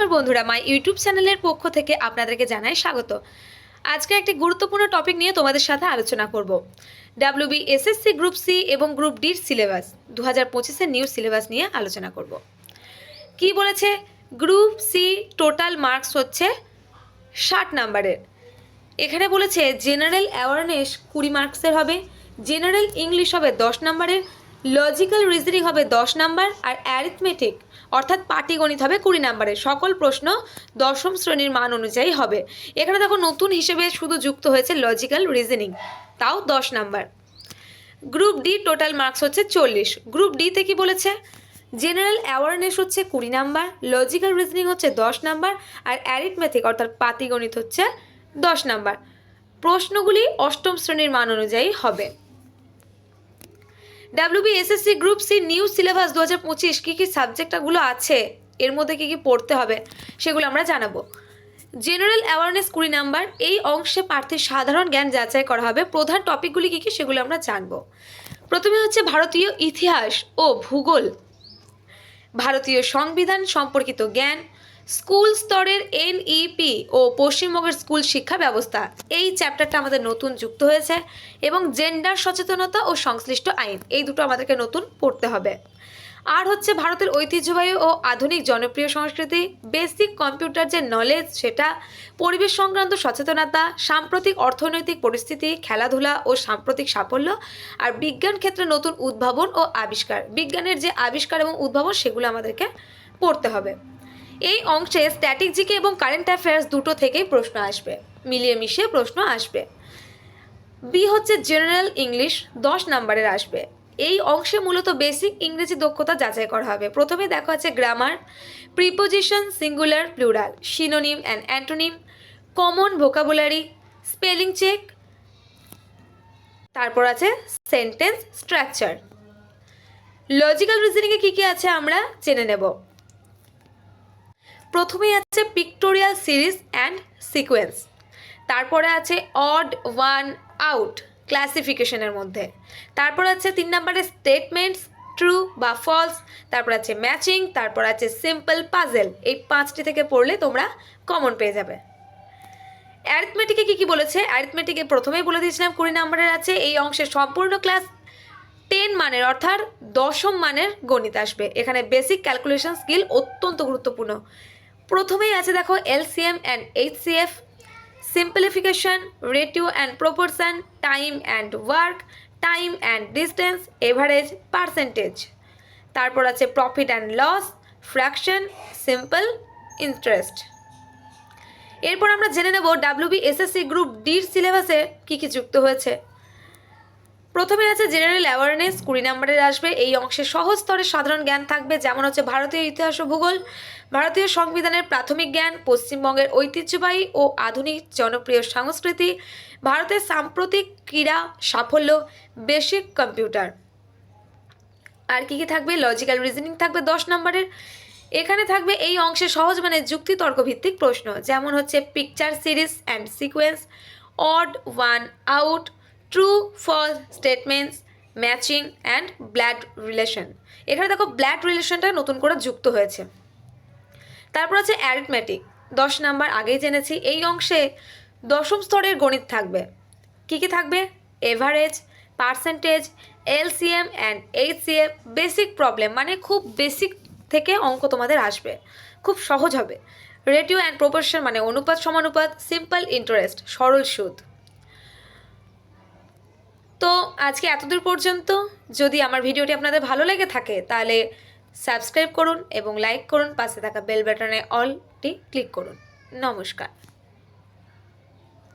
নমস্কার বন্ধুরা, my YouTube চ্যানেলের পক্ষ থেকে আপনাদেরকে জানাই স্বাগত। আজকে একটি গুরুত্বপূর্ণ টপিক নিয়ে তোমাদের সাথে আলোচনা করব। এসএসসি গ্রুপ সি এবং গ্রুপ ডির সিলেবাস 2025-এর নিউ সিলেবাস নিয়ে আলোচনা করব। কি বলেছে? গ্রুপ সি টোটাল মার্কস হচ্ছে 60 নাম্বারের। এখানে বলেছে জেনারেল অ্যাওয়ারনেস 20 মার্কসের হবে, জেনারেল ইংলিশ হবে 10 নাম্বারের, লজিক্যাল রিজনিং হবে 10 নাম্বার, আর অ্যারিথমেটিক অর্থাৎ পাটিগণিত হবে 20 নাম্বারের। সকল প্রশ্ন দশম শ্রেণীর মান অনুযায়ী হবে। এখানে দেখো নতুন হিসেবে শুধু যুক্ত হয়েছে লজিক্যাল রিজনিং, তাও 10 number. Group D total marks হচ্ছে 40। গ্রুপ ডিতে কি বলেছে? জেনারেল অ্যাওয়ারনেস হচ্ছে 20 নাম্বার, লজিক্যাল রিজনিং হচ্ছে 10 নাম্বার, আর অ্যারিথমেটিক অর্থাৎ পাটিগণিত হচ্ছে 10 নাম্বার। প্রশ্নগুলি অষ্টম শ্রেণীর মান অনুযায়ী হবে। SSC group C new syllabus 2025 কী কী সাবজেক্টগুলো আছে, এর মধ্যে কী কী পড়তে হবে সেগুলো আমরা জানাবো। জেনারেল অ্যাওয়ারনেস 20 নাম্বার, এই অংশে প্রার্থীর সাধারণ জ্ঞান যাচাই করা হবে। প্রধান টপিকগুলি কী কী সেগুলো আমরা জানবো। প্রথমে হচ্ছে ভারতীয় ইতিহাস ও ভূগোল, ভারতীয় সংবিধান সম্পর্কিত জ্ঞান, স্কুল স্তরের এনইপি ও পশ্চিমবঙ্গের স্কুল শিক্ষা ব্যবস্থা, এই চ্যাপ্টারটা আমাদের নতুন যুক্ত হয়েছে, এবং জেন্ডার সচেতনতা ও সংশ্লিষ্ট আইন, এই দুটো আমাদেরকে নতুন পড়তে হবে। আর হচ্ছে ভারতের ঐতিহ্যবাহী ও আধুনিক জনপ্রিয় সংস্কৃতি, বেসিক কম্পিউটার যে নলেজ সেটা, পরিবেশ সংক্রান্ত সচেতনতা, সাম্প্রতিক অর্থনৈতিক পরিস্থিতি, খেলাধুলা ও সাম্প্রতিক সাফল্য, আর বিজ্ঞান ক্ষেত্রে নতুন উদ্ভাবন ও আবিষ্কার, বিজ্ঞানের যে আবিষ্কার এবং উদ্ভাবন সেগুলো আমাদেরকে পড়তে হবে। এই অংশে স্ট্যাটিক জিকে এবং কারেন্ট অ্যাফেয়ার্স দুটো থেকেই প্রশ্ন আসবে, মিলিয়ে মিশিয়ে প্রশ্ন আসবে। বি হচ্ছে জেনারেল ইংলিশ 10 নাম্বারের আসবে। এই অংশে মূলত বেসিক ইংরেজি দক্ষতা যাচাই করা হবে। প্রথমে দেখা হচ্ছে grammar, preposition, singular, plural, synonym and antonym, common vocabulary, spelling check, তারপর আছে সেন্টেন্স স্ট্রাকচার। লজিক্যাল রিজনিংয়ে কী কী আছে আমরা জেনে নেব। প্রথমেই আছে পিক্টোরিয়াল সিরিজ অ্যান্ড সিকোয়েন্স, তারপরে আছে অড ওয়ান আউট ক্লাসিফিকেশনের মধ্যে, তারপর আছে 3 নম্বরে স্টেটমেন্টস ট্রু বা ফলস, তারপর আছে ম্যাচিং, তারপর আছে সিম্পল পাজেল। এই 5টি থেকে পড়লে তোমরা কমন পেয়ে যাবে। অ্যারিথমেটিকে কী কী বলেছে? অ্যারিথমেটিকে প্রথমেই বলে দিয়েছিলাম 20 নম্বরের আছে। এই অংশে সম্পূর্ণ ক্লাস 10 মানের অর্থাৎ দশম মানের গণিত আসবে। এখানে বেসিক ক্যালকুলেশন স্কিল অত্যন্ত গুরুত্বপূর্ণ। প্রথমেই আছে দেখো LCM and HCF, simplification, ratio and proportion, time and work, time and distance, average, percentage, তারপর আছে profit and loss, fraction, simple interest. এরপর আমরা জেনে নেব এসএসসি গ্রুপ ডির সিলেবাসে কী কী যুক্ত হয়েছে। প্রথমে আছে জেনারেল অ্যাওয়ারনেস 20 নম্বরের আসবে। এই অংশে সহজ স্তরের সাধারণ জ্ঞান থাকবে, যেমন হচ্ছে ভারতীয় ইতিহাস ও ভূগোল, ভারতীয় সংবিধানের প্রাথমিক জ্ঞান, পশ্চিমবঙ্গের ঐতিহ্যবাহী ও আধুনিক জনপ্রিয় সংস্কৃতি, ভারতের সাম্প্রতিক ক্রীড়া সাফল্য, বেসিক কম্পিউটার। আর কী কী থাকবে? লজিক্যাল রিজনিং থাকবে 10 নম্বরের। এখানে থাকবে এই অংশে সহজ মানে যুক্তি তর্ক ভিত্তিক প্রশ্ন, যেমন হচ্ছে picture series and sequence, odd one out, true false statements, matching and blood relation. এখানে দেখো ব্লাড রিলেশনটা নতুন করে যুক্ত হয়েছে। তারপর আছে অ্যারিথমেটিক 10 নাম্বার, আগেই জেনেছি। এই অংশে দশম স্তরের গণিত থাকবে। কী কী থাকবে? Average, percentage, LCM and HCF, basic problem মানে খুব বেসিক থেকে অঙ্ক তোমাদের আসবে, খুব সহজ হবে। রেটিও অ্যান্ড প্রপোর্শন মানে অনুপাত সমানুপাত, সিম্পল ইন্টারেস্ট সরল সুদ। তো আজকে এতদূর পর্যন্ত। যদি আমার ভিডিওটি আপনাদের ভালো লেগে থাকে তাহলে সাবস্ক্রাইব করুন এবং লাইক করুন, পাশে থাকা বেল বাটনে অলটি ক্লিক করুন। নমস্কার।